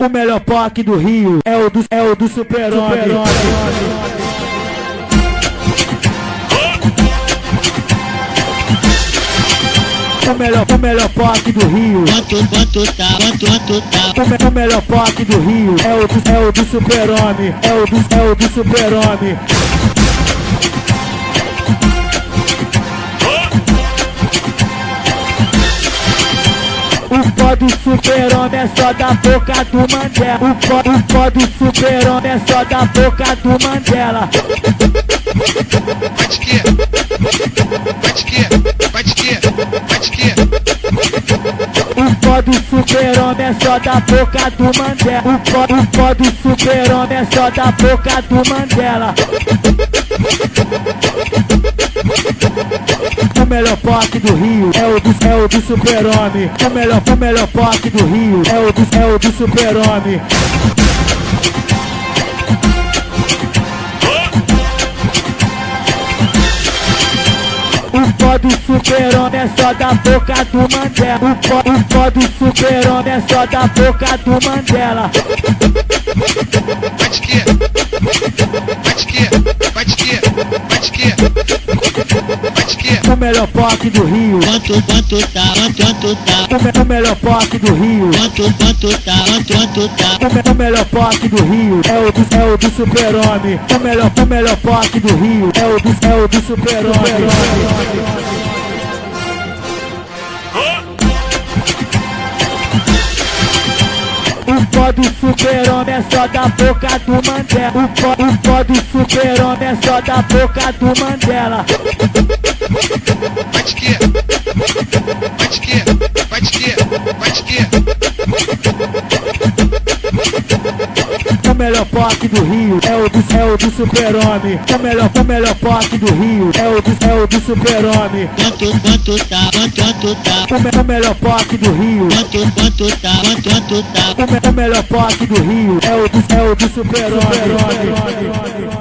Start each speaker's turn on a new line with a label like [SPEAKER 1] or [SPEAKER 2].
[SPEAKER 1] O melhor POC do Rio é o do Super-Homem. O melhor POC do Rio. O melhor POC do Rio é o do Super-Homem. É o do Super-Homem. O pó do Super-Homem é só da boca do Mandela. O pó do Super-Homem é só da boca do Mandela. O pó do Super-Homem é só da boca do Mandela. O pó do Super-Homem é só da boca do Mandela. O melhor POC do Rio é o do Super-Homem. O melhor POC do Rio é o do Super-Homem. O pó do Super-Homem é só da boca do Mandela. O pó do Super-Homem é só da boca do Mandela. O melhor POC do Rio. O melhor POC do Rio. O melhor POC do Rio é o do Super-Homem. O melhor POC do Rio é o do Super-Homem. O pó do Super-Homem é só da boca do Mandela. O pó do Super-Homem é só da boca do Mandela. O melhor POC do Rio é o do Super-Homem. O melhor POC do Rio é o do Super-Homem. O melhor POC do Rio. O melhor POC do Rio é o do Super-Homem.